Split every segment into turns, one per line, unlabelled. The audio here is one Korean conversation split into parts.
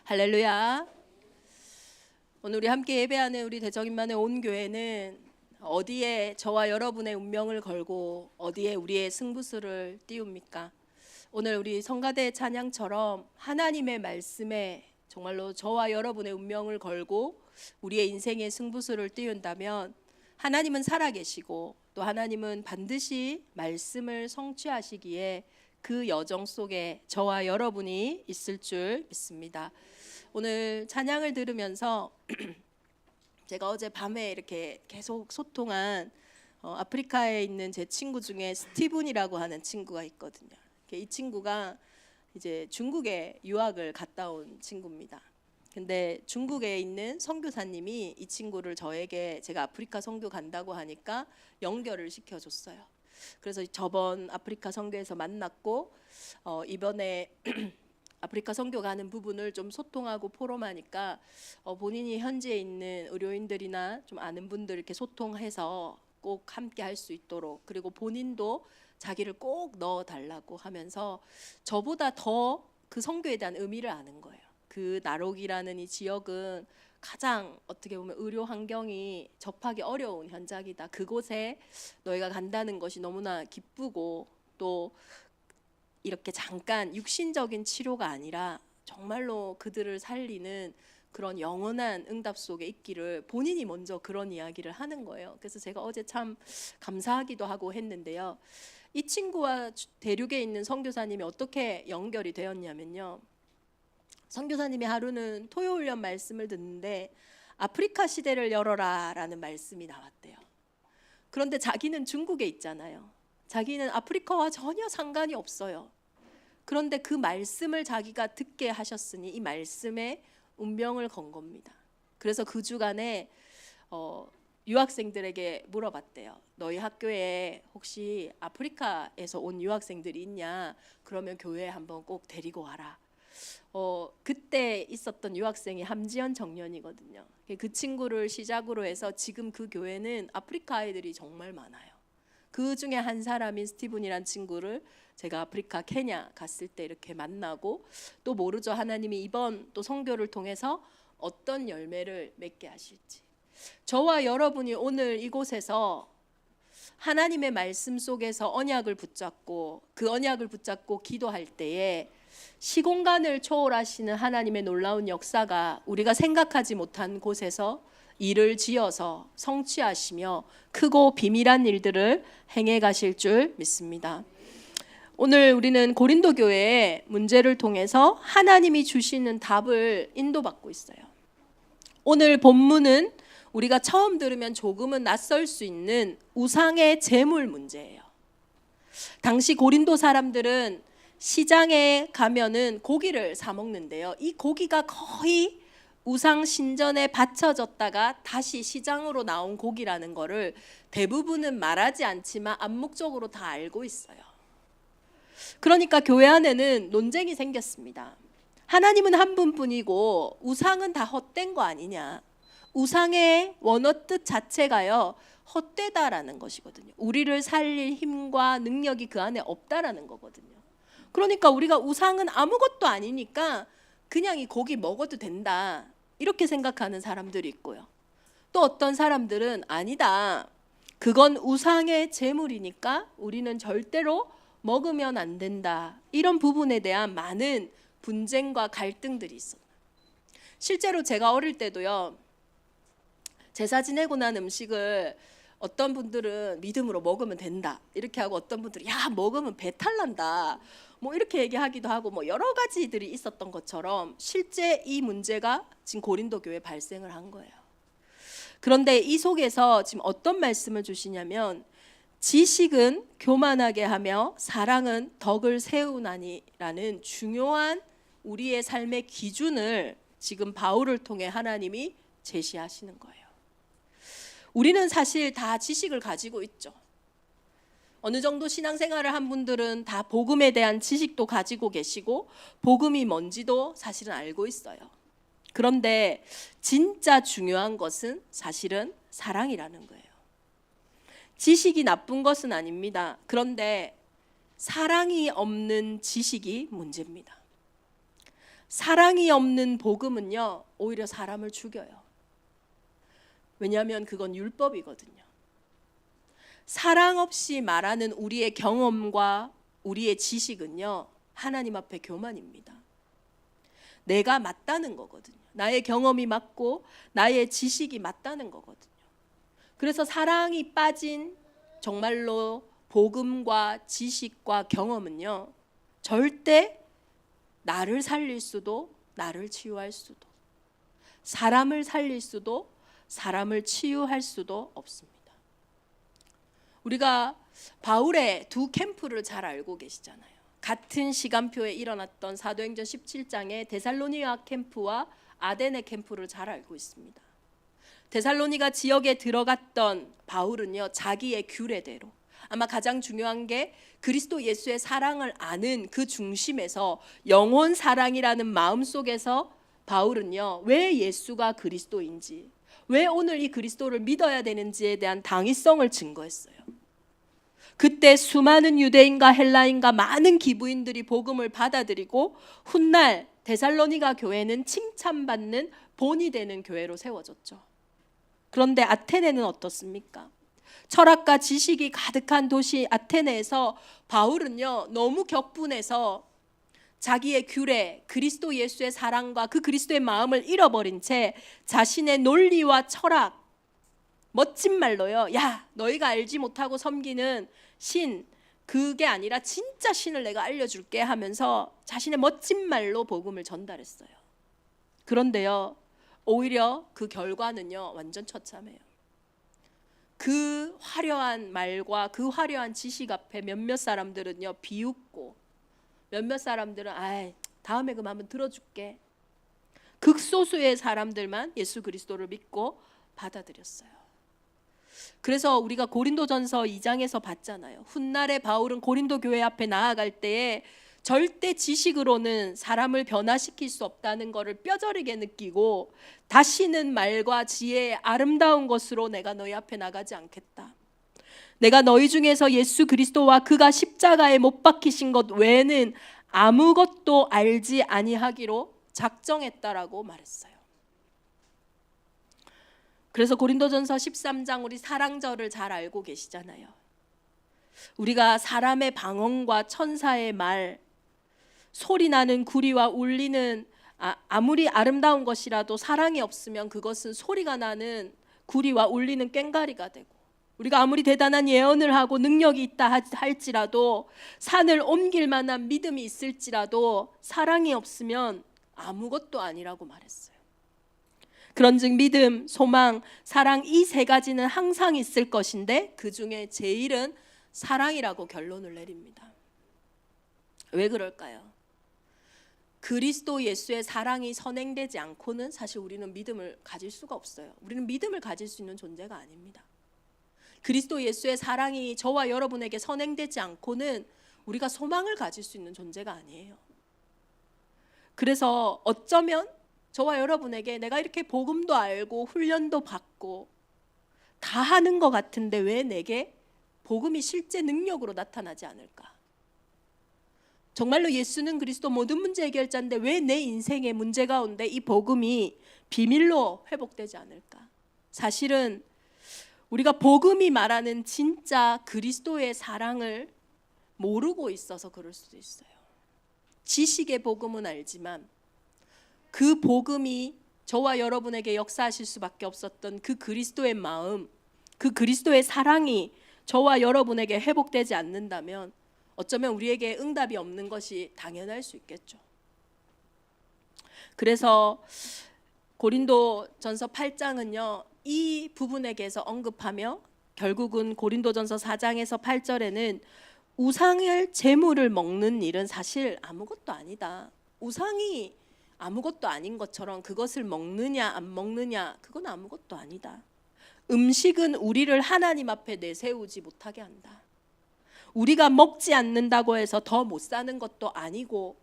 할렐루야. 오늘 우리 함께 예배하는 우리 대적인만의 온 교회는 어디에 저와 여러분의 운명을 걸고 어디에 우리의 승부수를 띄웁니까? 오늘 우리 성가대 찬양처럼 하나님의 말씀에 정말로 저와 여러분의 운명을 걸고 우리의 인생의 승부수를 띄운다면 하나님은 살아계시고 또 하나님은 반드시 말씀을 성취하시기에 그 여정 속에 저와 여러분이 있을 줄 믿습니다. 오늘 찬양을 들으면서 제가 어제 밤에 이렇게 계속 소통한 아프리카에 있는 제 친구 중에 스티븐이라고 하는 친구가 있거든요. 이 친구가 이제 중국에 유학을 갔다 온 친구입니다. 근데 중국에 있는 선교사님이 이 친구를 저에게 제가 아프리카 선교 간다고 하니까 연결을 시켜줬어요. 그래서 저번 아프리카 선교에서 만났고 이번에 아프리카 선교 가는 부분을 좀 소통하고 포럼하니까 본인이 현지에 있는 의료인들이나 좀 아는 분들 이렇게 소통해서 꼭 함께 할 수 있도록, 그리고 본인도 자기를 꼭 넣어달라고 하면서 저보다 더 그 선교에 대한 의미를 아는 거예요. 그 나록이라는 이 지역은 가장 어떻게 보면 의료 환경이 접하기 어려운 현장이다. 그곳에 너희가 간다는 것이 너무나 기쁘고 또 이렇게 잠깐 육신적인 치료가 아니라 정말로 그들을 살리는 그런 영원한 응답 속에 있기를 본인이 먼저 그런 이야기를 하는 거예요. 그래서 제가 어제 참 감사하기도 하고 했는데요. 이 친구와 대륙에 있는 선교사님이 어떻게 연결이 되었냐면요. 선교사님이 하루는 토요일련 말씀을 듣는데 아프리카 시대를 열어라 라는 말씀이 나왔대요. 그런데 자기는 중국에 있잖아요. 자기는 아프리카와 전혀 상관이 없어요. 그런데 그 말씀을 자기가 듣게 하셨으니 이 말씀에 운명을 건 겁니다. 그래서 그 주간에 유학생들에게 물어봤대요. 너희 학교에 혹시 아프리카에서 온 유학생들이 있냐? 그러면 교회에 한번 꼭 데리고 와라. 그때 있었던 유학생이 함지연 청년이거든요. 그 친구를 시작으로 해서 지금 그 교회는 아프리카 아이들이 정말 많아요. 그 중에 한 사람인 스티븐이란 친구를 제가 아프리카 케냐 갔을 때 이렇게 만나고, 또 모르죠, 하나님이 이번 또 선교를 통해서 어떤 열매를 맺게 하실지. 저와 여러분이 오늘 이곳에서 하나님의 말씀 속에서 언약을 붙잡고 그 언약을 붙잡고 기도할 때에 시공간을 초월하시는 하나님의 놀라운 역사가 우리가 생각하지 못한 곳에서 일을 지어서 성취하시며 크고 비밀한 일들을 행해 가실 줄 믿습니다. 오늘 우리는 고린도 교회의 문제를 통해서 하나님이 주시는 답을 인도받고 있어요. 오늘 본문은 우리가 처음 들으면 조금은 낯설 수 있는 우상의 제물 문제예요. 당시 고린도 사람들은 시장에 가면은 고기를 사 먹는데요. 이 고기가 거의 우상 신전에 바쳐졌다가 다시 시장으로 나온 고기라는 거를 대부분은 말하지 않지만 암묵적으로 다 알고 있어요. 그러니까 교회 안에는 논쟁이 생겼습니다. 하나님은 한 분뿐이고 우상은 다 헛된 거 아니냐. 우상의 원어 뜻 자체가요, 헛되다라는 것이거든요. 우리를 살릴 힘과 능력이 그 안에 없다라는 거거든요. 그러니까 우리가 우상은 아무것도 아니니까 그냥 이 고기 먹어도 된다, 이렇게 생각하는 사람들이 있고요. 또 어떤 사람들은 아니다, 그건 우상의 제물이니까 우리는 절대로 먹으면 안 된다, 이런 부분에 대한 많은 분쟁과 갈등들이 있어요. 실제로 제가 어릴 때도요, 제사 지내고 난 음식을 어떤 분들은 믿음으로 먹으면 된다 이렇게 하고, 어떤 분들은 야 먹으면 배탈 난다 뭐 이렇게 얘기하기도 하고, 뭐 여러 가지들이 있었던 것처럼 실제 이 문제가 지금 고린도 교회에 발생을 한 거예요. 그런데 이 속에서 지금 어떤 말씀을 주시냐면, 지식은 교만하게 하며 사랑은 덕을 세우나니라는 중요한 우리의 삶의 기준을 지금 바울을 통해 하나님이 제시하시는 거예요. 우리는 사실 다 지식을 가지고 있죠. 어느 정도 신앙생활을 한 분들은 다 복음에 대한 지식도 가지고 계시고 복음이 뭔지도 사실은 알고 있어요. 그런데 진짜 중요한 것은 사실은 사랑이라는 거예요. 지식이 나쁜 것은 아닙니다. 그런데 사랑이 없는 지식이 문제입니다. 사랑이 없는 복음은요, 오히려 사람을 죽여요. 왜냐하면 그건 율법이거든요. 사랑 없이 말하는 우리의 경험과 우리의 지식은요, 하나님 앞에 교만입니다. 내가 맞다는 거거든요. 나의 경험이 맞고 나의 지식이 맞다는 거거든요. 그래서 사랑이 빠진 정말로 복음과 지식과 경험은요, 절대 나를 살릴 수도 나를 치유할 수도, 사람을 살릴 수도 사람을 치유할 수도 없습니다. 우리가 바울의 두 캠프를 잘 알고 계시잖아요. 같은 시간표에 일어났던 사도행전 17장의 데살로니가 캠프와 아데네 캠프를 잘 알고 있습니다. 데살로니가 지역에 들어갔던 바울은요, 자기의 규례대로, 아마 가장 중요한 게 그리스도 예수의 사랑을 아는 그 중심에서 영혼 사랑이라는 마음 속에서 바울은요, 왜 예수가 그리스도인지, 왜 오늘 이 그리스도를 믿어야 되는지에 대한 당위성을 증거했어요. 그때 수많은 유대인과 헬라인과 많은 기부인들이 복음을 받아들이고 훗날 데살로니가 교회는 칭찬받는 본이 되는 교회로 세워졌죠. 그런데 아테네는 어떻습니까? 철학과 지식이 가득한 도시 아테네에서 바울은요, 너무 격분해서 자기의 규례, 그리스도 예수의 사랑과 그 그리스도의 마음을 잃어버린 채 자신의 논리와 철학, 멋진 말로요, 야, 너희가 알지 못하고 섬기는 신, 그게 아니라 진짜 신을 내가 알려줄게 하면서 자신의 멋진 말로 복음을 전달했어요. 그런데요, 오히려 그 결과는요, 완전 처참해요. 그 화려한 말과 그 화려한 지식 앞에 몇몇 사람들은요, 비웃고, 몇몇 사람들은 다음에 그럼 한번 들어줄게. 극소수의 사람들만 예수 그리스도를 믿고 받아들였어요. 그래서 우리가 고린도전서 2장에서 봤잖아요. 훗날에 바울은 고린도 교회 앞에 나아갈 때에 절대 지식으로는 사람을 변화시킬 수 없다는 것을 뼈저리게 느끼고, 다시는 말과 지혜의 아름다운 것으로 내가 너희 앞에 나가지 않겠다. 내가 너희 중에서 예수 그리스도와 그가 십자가에 못 박히신 것 외에는 아무것도 알지 아니하기로 작정했다라고 말했어요. 그래서 고린도전서 13장 우리 사랑절을 잘 알고 계시잖아요. 우리가 사람의 방언과 천사의 말, 소리나는 구리와 울리는, 아무리 아름다운 것이라도 사랑이 없으면 그것은 소리가 나는 구리와 울리는 꽹과리가 되고, 우리가 아무리 대단한 예언을 하고 능력이 있다 할지라도, 산을 옮길 만한 믿음이 있을지라도 사랑이 없으면 아무것도 아니라고 말했어요. 그런즉 믿음, 소망, 사랑, 이 세 가지는 항상 있을 것인데 그 중에 제일은 사랑이라고 결론을 내립니다. 왜 그럴까요? 그리스도 예수의 사랑이 선행되지 않고는 사실 우리는 믿음을 가질 수가 없어요. 우리는 믿음을 가질 수 있는 존재가 아닙니다. 그리스도 예수의 사랑이 저와 여러분에게 선행되지 않고는 우리가 소망을 가질 수 있는 존재가 아니에요. 그래서 어쩌면 저와 여러분에게 내가 이렇게 복음도 알고 훈련도 받고 다 하는 것 같은데 왜 내게 복음이 실제 능력으로 나타나지 않을까? 정말로 예수는 그리스도 모든 문제 해결자인데 왜 내 인생의 문제 가운데 이 복음이 비밀로 회복되지 않을까? 사실은 우리가 복음이 말하는 진짜 그리스도의 사랑을 모르고 있어서 그럴 수도 있어요. 지식의 복음은 알지만 그 복음이 저와 여러분에게 역사하실 수밖에 없었던 그 그리스도의 마음, 그 그리스도의 사랑이 저와 여러분에게 회복되지 않는다면 어쩌면 우리에게 응답이 없는 것이 당연할 수 있겠죠. 그래서 고린도전서 8장은요, 이 부분에 대해서 언급하며 결국은 고린도전서 4장에서 8절에는 우상을 제물을 먹는 일은 사실 아무것도 아니다. 우상이 아무것도 아닌 것처럼 그것을 먹느냐 안 먹느냐 그건 아무것도 아니다. 음식은 우리를 하나님 앞에 내세우지 못하게 한다. 우리가 먹지 않는다고 해서 더 못 사는 것도 아니고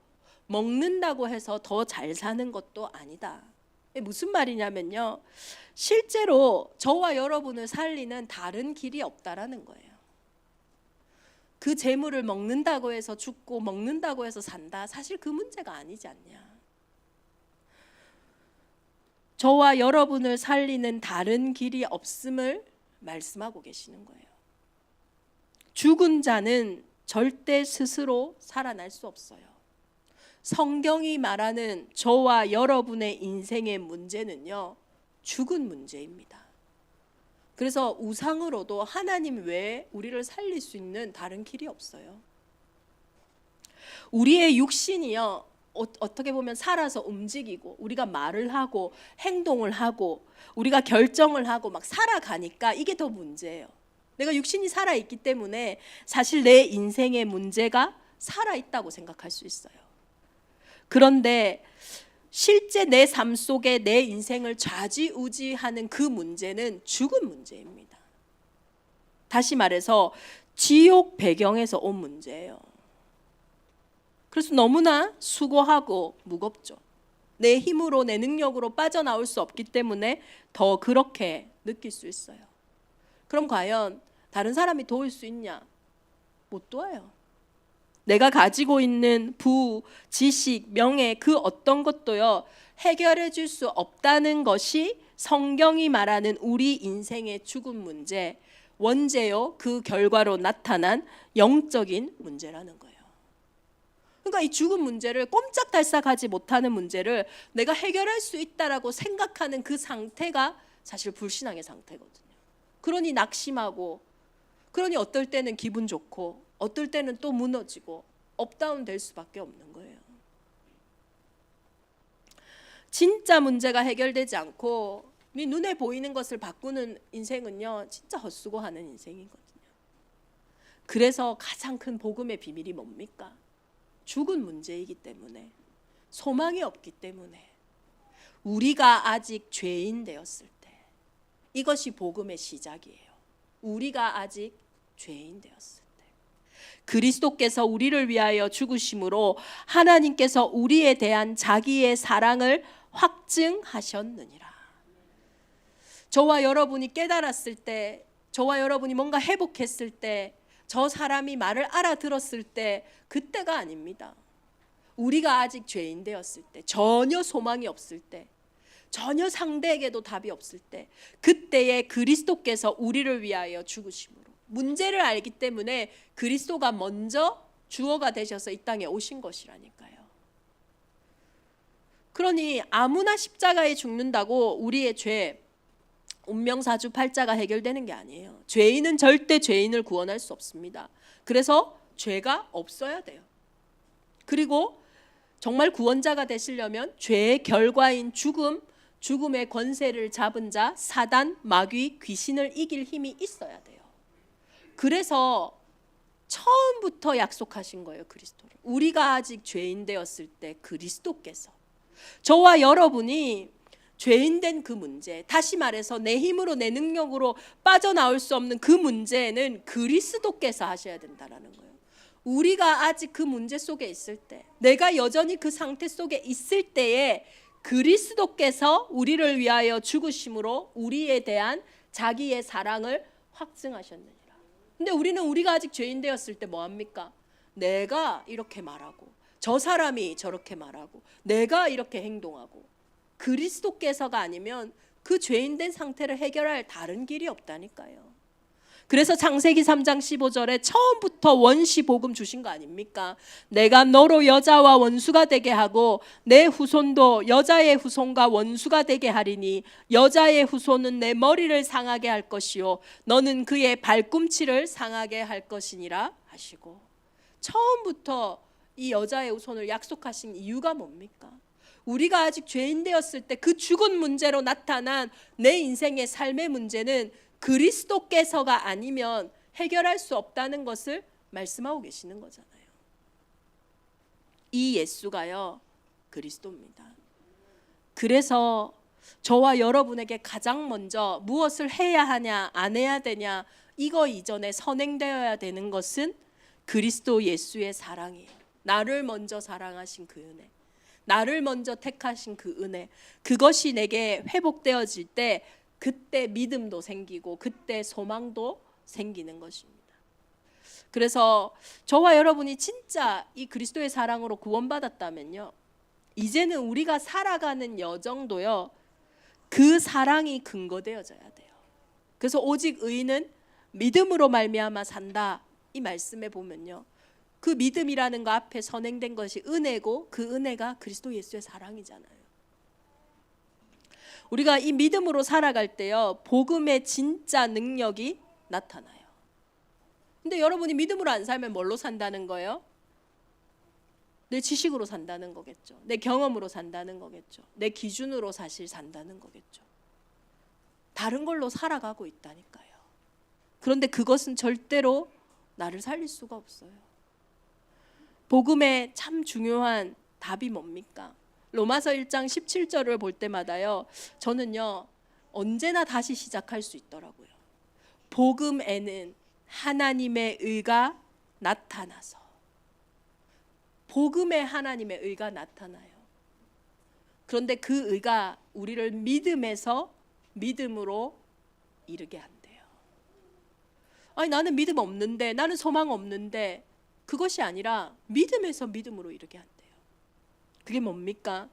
먹는다고 해서 더 잘 사는 것도 아니다. 무슨 말이냐면요, 실제로 저와 여러분을 살리는 다른 길이 없다라는 거예요. 그 재물을 먹는다고 해서 죽고 먹는다고 해서 산다, 사실 그 문제가 아니지 않냐. 저와 여러분을 살리는 다른 길이 없음을 말씀하고 계시는 거예요. 죽은 자는 절대 스스로 살아날 수 없어요. 성경이 말하는 저와 여러분의 인생의 문제는요, 죽은 문제입니다. 그래서 우상으로도 하나님 외에 우리를 살릴 수 있는 다른 길이 없어요. 우리의 육신이요, 어떻게 보면 살아서 움직이고 우리가 말을 하고 행동을 하고 우리가 결정을 하고 막 살아가니까 이게 더 문제예요. 내가 육신이 살아있기 때문에 사실 내 인생의 문제가 살아있다고 생각할 수 있어요. 그런데 실제 내 삶 속에 내 인생을 좌지우지하는 그 문제는 죽은 문제입니다. 다시 말해서 지옥 배경에서 온 문제예요. 그래서 너무나 수고하고 무겁죠. 내 힘으로 내 능력으로 빠져나올 수 없기 때문에 더 그렇게 느낄 수 있어요. 그럼 과연 다른 사람이 도울 수 있냐? 못 도와요. 내가 가지고 있는 부, 지식, 명예 그 어떤 것도요, 해결해 줄 수 없다는 것이 성경이 말하는 우리 인생의 죽은 문제, 원죄요 그 결과로 나타난 영적인 문제라는 거예요. 그러니까 이 죽은 문제를 꼼짝달싹하지 못하는 문제를 내가 해결할 수 있다라고 생각하는 그 상태가 사실 불신앙의 상태거든요. 그러니 낙심하고, 그러니 어떨 때는 기분 좋고 어떨 때는 또 무너지고 업다운 될 수밖에 없는 거예요. 진짜 문제가 해결되지 않고 네 눈에 보이는 것을 바꾸는 인생은요, 진짜 헛수고하는 인생이거든요. 그래서 가장 큰 복음의 비밀이 뭡니까? 죽은 문제이기 때문에, 소망이 없기 때문에, 우리가 아직 죄인 되었을 때, 이것이 복음의 시작이에요. 우리가 아직 죄인 되었을 때, 그리스도께서 우리를 위하여 죽으심으로 하나님께서 우리에 대한 자기의 사랑을 확증하셨느니라. 저와 여러분이 깨달았을 때, 저와 여러분이 뭔가 회복했을 때, 저 사람이 말을 알아들었을 때, 그때가 아닙니다. 우리가 아직 죄인 되었을 때, 전혀 소망이 없을 때, 전혀 상대에게도 답이 없을 때, 그때에 그리스도께서 우리를 위하여 죽으심으로, 문제를 알기 때문에 그리스도가 먼저 주어가 되셔서 이 땅에 오신 것이라니까요. 그러니 아무나 십자가에 죽는다고 우리의 죄, 운명사주팔자가 해결되는 게 아니에요. 죄인은 절대 죄인을 구원할 수 없습니다. 그래서 죄가 없어야 돼요. 그리고 정말 구원자가 되시려면 죄의 결과인 죽음, 죽음의 권세를 잡은 자, 사단, 마귀, 귀신을 이길 힘이 있어야 돼요. 그래서 처음부터 약속하신 거예요, 그리스도를. 우리가 아직 죄인 되었을 때 그리스도께서, 저와 여러분이 죄인된 그 문제, 다시 말해서 내 힘으로 내 능력으로 빠져나올 수 없는 그 문제는 그리스도께서 하셔야 된다는 거예요. 우리가 아직 그 문제 속에 있을 때, 내가 여전히 그 상태 속에 있을 때에 그리스도께서 우리를 위하여 죽으심으로 우리에 대한 자기의 사랑을 확증하셨느니라. 근데 우리는 우리가 아직 죄인 되었을 때 뭐합니까? 내가 이렇게 말하고 저 사람이 저렇게 말하고 내가 이렇게 행동하고, 그리스도께서가 아니면 그 죄인된 상태를 해결할 다른 길이 없다니까요. 그래서 창세기 3장 15절에 처음부터 원시 복음 주신 거 아닙니까? 내가 너로 여자와 원수가 되게 하고 내 후손도 여자의 후손과 원수가 되게 하리니 여자의 후손은 내 머리를 상하게 할 것이요 너는 그의 발꿈치를 상하게 할 것이니라 하시고, 처음부터 이 여자의 후손을 약속하신 이유가 뭡니까? 우리가 아직 죄인 되었을 때 그 죽은 문제로 나타난 내 인생의 삶의 문제는 그리스도께서가 아니면 해결할 수 없다는 것을 말씀하고 계시는 거잖아요. 이 예수가요, 그리스도입니다. 그래서 저와 여러분에게 가장 먼저 무엇을 해야 하냐, 안 해야 되냐, 이거 이전에 선행되어야 되는 것은 그리스도 예수의 사랑이에요. 나를 먼저 사랑하신 그 은혜, 나를 먼저 택하신 그 은혜, 그것이 내게 회복되어질 때 그때 믿음도 생기고 그때 소망도 생기는 것입니다. 그래서 저와 여러분이 진짜 이 그리스도의 사랑으로 구원받았다면요, 이제는 우리가 살아가는 여정도요, 그 사랑이 근거되어져야 돼요. 그래서 오직 의인은 믿음으로 말미암아 산다, 이 말씀에 보면요, 그 믿음이라는 거 앞에 선행된 것이 은혜고, 그 은혜가 그리스도 예수의 사랑이잖아요. 우리가 이 믿음으로 살아갈 때요, 복음의 진짜 능력이 나타나요. 근데 여러분이 믿음으로 안 살면 뭘로 산다는 거예요? 내 지식으로 산다는 거겠죠. 내 경험으로 산다는 거겠죠. 내 기준으로 사실 산다는 거겠죠. 다른 걸로 살아가고 있다니까요. 그런데 그것은 절대로 나를 살릴 수가 없어요. 복음의 참 중요한 답이 뭡니까? 로마서 1장 17절을 볼 때마다요, 저는요 언제나 다시 시작할 수 있더라고요. 복음에는 하나님의 의가 나타나서, 복음에 하나님의 의가 나타나요. 그런데 그 의가 우리를 믿음에서 믿음으로 이르게 한대요. 아니, 나는 믿음 없는데, 나는 소망 없는데, 그것이 아니라 믿음에서 믿음으로 이르게 한대요. 그게 뭡니까?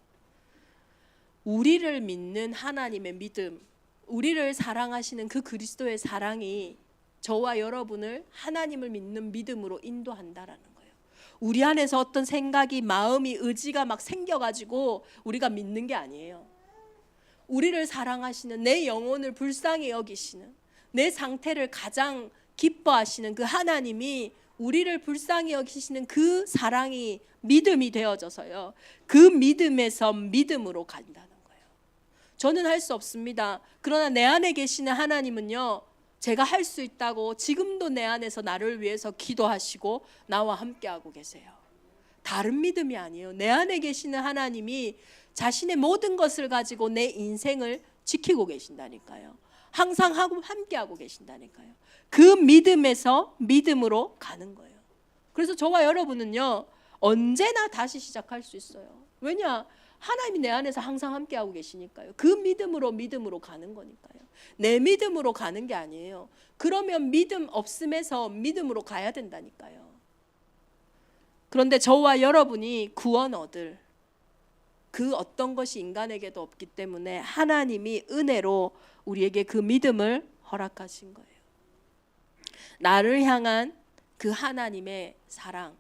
우리를 믿는 하나님의 믿음, 우리를 사랑하시는 그 그리스도의 사랑이 저와 여러분을 하나님을 믿는 믿음으로 인도한다라는 거예요. 우리 안에서 어떤 생각이, 마음이, 의지가 막 생겨가지고 우리가 믿는 게 아니에요. 우리를 사랑하시는, 내 영혼을 불쌍히 여기시는, 내 상태를 가장 기뻐하시는 그 하나님이 우리를 불쌍히 여기시는 그 사랑이 믿음이 되어져서요, 그 믿음에서 믿음으로 간다는 거예요. 저는 할 수 없습니다. 그러나 내 안에 계시는 하나님은요, 제가 할 수 있다고 지금도 내 안에서 나를 위해서 기도하시고 나와 함께하고 계세요. 다른 믿음이 아니에요. 내 안에 계시는 하나님이 자신의 모든 것을 가지고 내 인생을 지키고 계신다니까요. 항상 함께하고 계신다니까요. 그 믿음에서 믿음으로 가는 거예요. 그래서 저와 여러분은요, 언제나 다시 시작할 수 있어요. 왜냐? 하나님이 내 안에서 항상 함께하고 계시니까요. 그 믿음으로 가는 거니까요. 내 믿음으로 가는 게 아니에요. 그러면 믿음 없음에서 믿음으로 가야 된다니까요. 그런데 저와 여러분이 구원 얻을 그 어떤 것이 인간에게도 없기 때문에 하나님이 은혜로 우리에게 그 믿음을 허락하신 거예요. 나를 향한 그 하나님의 사랑,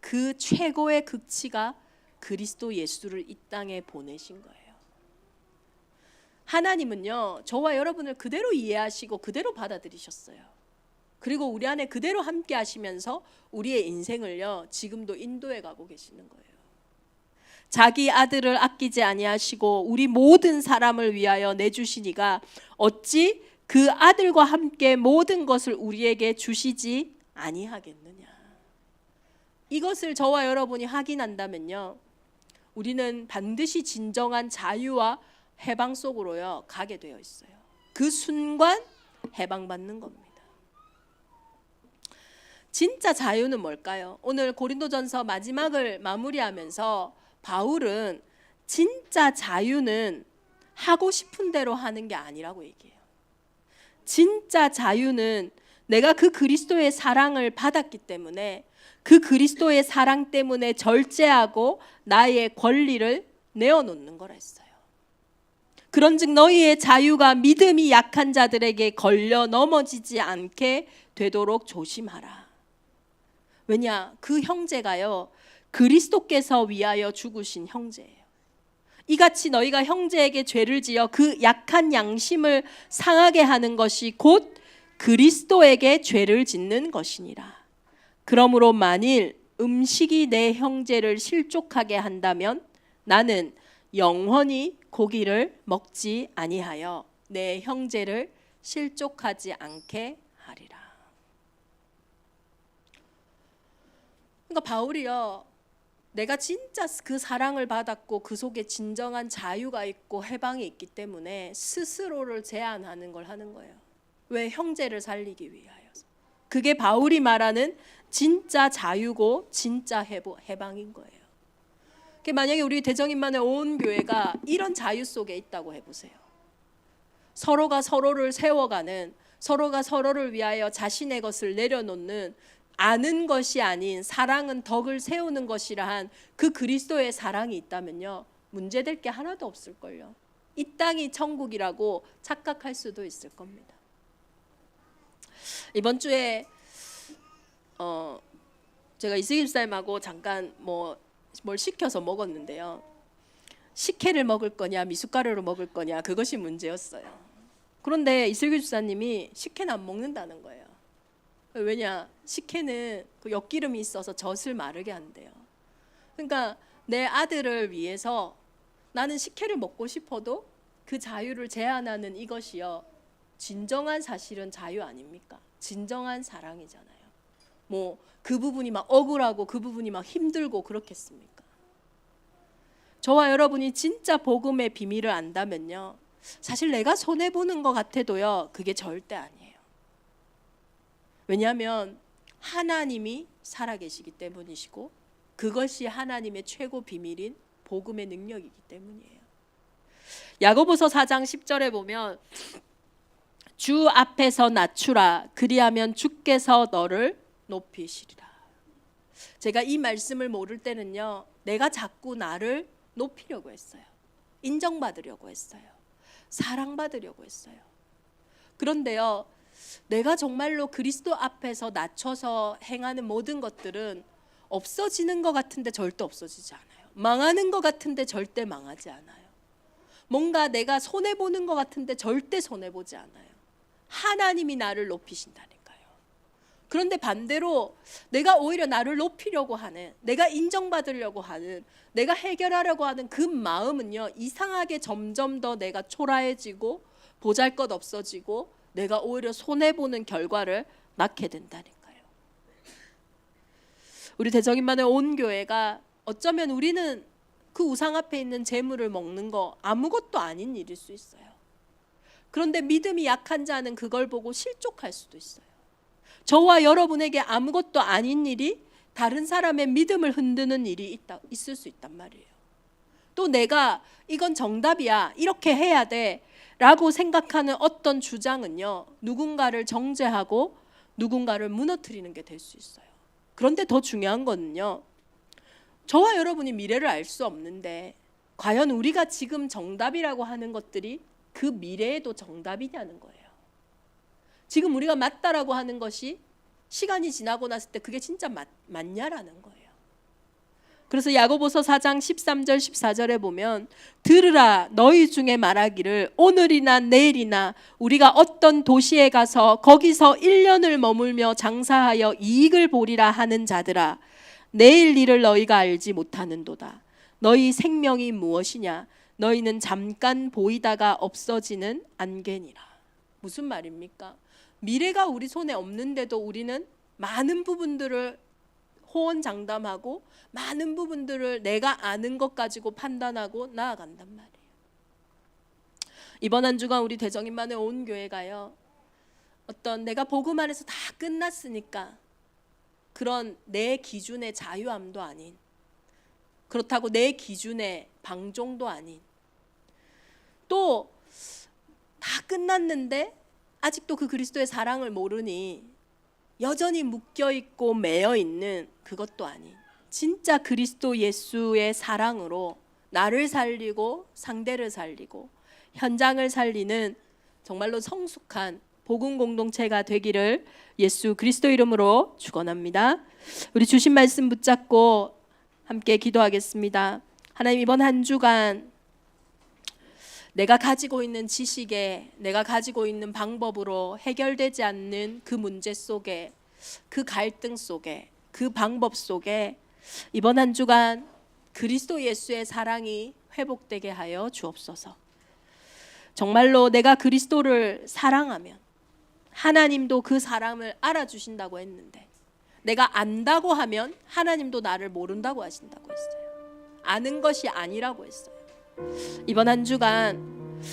그 최고의 극치가 그리스도 예수를 이 땅에 보내신 거예요. 하나님은요, 저와 여러분을 그대로 이해하시고 그대로 받아들이셨어요. 그리고 우리 안에 그대로 함께 하시면서 우리의 인생을요, 지금도 인도해 가고 계시는 거예요. 자기 아들을 아끼지 아니하시고 우리 모든 사람을 위하여 내주시니가 어찌 그 아들과 함께 모든 것을 우리에게 주시지 아니하겠느냐. 이것을 저와 여러분이 확인한다면요, 우리는 반드시 진정한 자유와 해방 속으로요 가게 되어 있어요. 그 순간 해방받는 겁니다. 진짜 자유는 뭘까요? 오늘 고린도전서 마지막을 마무리하면서 바울은 진짜 자유는 하고 싶은 대로 하는 게 아니라고 얘기해요. 진짜 자유는 내가 그 그리스도의 사랑을 받았기 때문에 그 그리스도의 사랑 때문에 절제하고 나의 권리를 내어놓는 거라 했어요. 그런즉 너희의 자유가 믿음이 약한 자들에게 걸려 넘어지지 않게 되도록 조심하라. 왜냐? 그 형제가요, 그리스도께서 위하여 죽으신 형제예요. 이같이 너희가 형제에게 죄를 지어 그 약한 양심을 상하게 하는 것이 곧 그리스도에게 죄를 짓는 것이니라. 그러므로 만일 음식이 내 형제를 실족하게 한다면 나는 영원히 고기를 먹지 아니하여 내 형제를 실족하지 않게 하리라. 그러니까 바울이요, 내가 진짜 그 사랑을 받았고 그 속에 진정한 자유가 있고 해방이 있기 때문에 스스로를 제한하는 걸 하는 거예요. 왜? 형제를 살리기 위하여서. 그게 바울이 말하는 진짜 자유고 진짜 해방인 거예요. 만약에 우리 대정인만의 온 교회가 이런 자유 속에 있다고 해보세요. 서로가 서로를 세워가는, 서로가 서로를 위하여 자신의 것을 내려놓는, 아는 것이 아닌 사랑은 덕을 세우는 것이라 한 그 그리스도의 사랑이 있다면요, 문제될 게 하나도 없을걸요. 이 땅이 천국이라고 착각할 수도 있을 겁니다. 이번 주에 제가 이승희 집사님하고 잠깐 뭘 시켜서 먹었는데요. 식혜를 먹을 거냐 미숫가루를 먹을 거냐 그것이 문제였어요. 그런데 이슬기 집사님이 식혜는 안 먹는다는 거예요. 왜냐? 식혜는 그 엿기름이 있어서 젖을 마르게 한대요. 그러니까 내 아들을 위해서 나는 식혜를 먹고 싶어도 그 자유를 제한하는 이것이요, 진정한 사실은 자유 아닙니까? 진정한 사랑이잖아요. 뭐 그 부분이 막 억울하고 그 부분이 막 힘들고 그렇겠습니까? 저와 여러분이 진짜 복음의 비밀을 안다면요, 사실 내가 손해보는 것 같아도요, 그게 절대 아니에요. 왜냐하면 하나님이 살아계시기 때문이시고 그것이 하나님의 최고 비밀인 복음의 능력이기 때문이에요. 야고보서 4장 10절에 보면 주 앞에서 낮추라 그리하면 주께서 너를 높이시리라. 제가 이 말씀을 모를 때는요, 내가 자꾸 나를 높이려고 했어요. 인정받으려고 했어요. 사랑받으려고 했어요. 그런데요, 내가 정말로 그리스도 앞에서 낮춰서 행하는 모든 것들은 없어지는 것 같은데 절대 없어지지 않아요. 망하는 것 같은데 절대 망하지 않아요. 뭔가 내가 손해보는 것 같은데 절대 손해보지 않아요. 하나님이 나를 높이신다니까요. 그런데 반대로 내가 오히려 나를 높이려고 하는, 내가 인정받으려고 하는, 내가 해결하려고 하는 그 마음은요, 이상하게 점점 더 내가 초라해지고 보잘것없어지고 내가 오히려 손해보는 결과를 낳게 된다니까요. 우리 대적인만의 온 교회가 어쩌면 우리는 그 우상 앞에 있는 재물을 먹는 거 아무것도 아닌 일일 수 있어요. 그런데 믿음이 약한 자는 그걸 보고 실족할 수도 있어요. 저와 여러분에게 아무것도 아닌 일이 다른 사람의 믿음을 흔드는 일이 있을 수 있단 말이에요. 또 내가 이건 정답이야, 이렇게 해야 돼 라고 생각하는 어떤 주장은요, 누군가를 정죄하고 누군가를 무너뜨리는 게 될 수 있어요. 그런데 더 중요한 거는요, 저와 여러분이 미래를 알 수 없는데 과연 우리가 지금 정답이라고 하는 것들이 그 미래에도 정답이냐는 거예요. 지금 우리가 맞다라고 하는 것이 시간이 지나고 났을 때 그게 진짜 맞냐라는 거예요. 그래서 야고보서 4장 13절 14절에 보면 들으라 너희 중에 말하기를 오늘이나 내일이나 우리가 어떤 도시에 가서 거기서 1년을 머물며 장사하여 이익을 보리라 하는 자들아, 내일 일을 너희가 알지 못하는도다. 너희 생명이 무엇이냐? 너희는 잠깐 보이다가 없어지는 안개니라. 무슨 말입니까? 미래가 우리 손에 없는데도 우리는 많은 부분들을 호언장담하고 많은 부분들을 내가 아는 것 가지고 판단하고 나아간단 말이에요. 이번 한 주간 우리 대정인만의 온 교회가요, 어떤 내가 복음 안에서 다 끝났으니까 그런 내 기준의 자유함도 아닌, 그렇다고 내 기준의 방종도 아닌, 또 다 끝났는데 아직도 그 그리스도의 사랑을 모르니 여전히 묶여있고 매여있는 그것도 아닌, 진짜 그리스도 예수의 사랑으로 나를 살리고 상대를 살리고 현장을 살리는 정말로 성숙한 복음 공동체가 되기를 예수 그리스도 이름으로 축원합니다. 우리 주신 말씀 붙잡고 함께 기도하겠습니다. 하나님, 이번 한 주간 내가 가지고 있는 지식에, 내가 가지고 있는 방법으로 해결되지 않는 그 문제 속에, 그 갈등 속에, 그 방법 속에 이번 한 주간 그리스도 예수의 사랑이 회복되게 하여 주옵소서. 정말로 내가 그리스도를 사랑하면 하나님도 그 사랑을 알아주신다고 했는데, 내가 안다고 하면 하나님도 나를 모른다고 하신다고 했어요. 아는 것이 아니라고 했어요. 이번 한 주간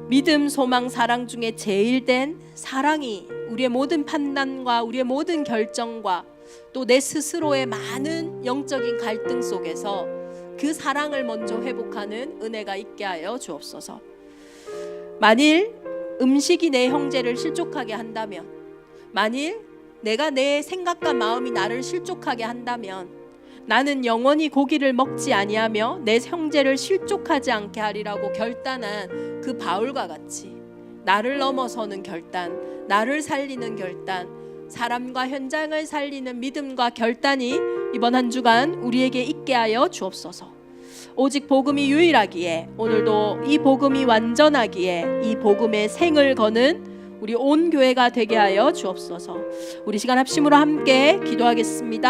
믿음, 소망, 사랑 중에 제일 된 사랑이 우리의 모든 판단과 우리의 모든 결정과 또 내 스스로의 많은 영적인 갈등 속에서 그 사랑을 먼저 회복하는 은혜가 있게 하여 주옵소서. 만일 음식이 내 형제를 실족하게 한다면, 만일 내가 내 생각과 마음이 나를 실족하게 한다면, 나는 영원히 고기를 먹지 아니하며 내 형제를 실족하지 않게 하리라고 결단한 그 바울과 같이 나를 넘어서는 결단, 나를 살리는 결단, 사람과 현장을 살리는 믿음과 결단이 이번 한 주간 우리에게 있게 하여 주옵소서. 오직 복음이 유일하기에, 오늘도 이 복음이 완전하기에 이 복음의 생을 거는 우리 온 교회가 되게 하여 주옵소서. 우리 시간 합심으로 함께 기도하겠습니다.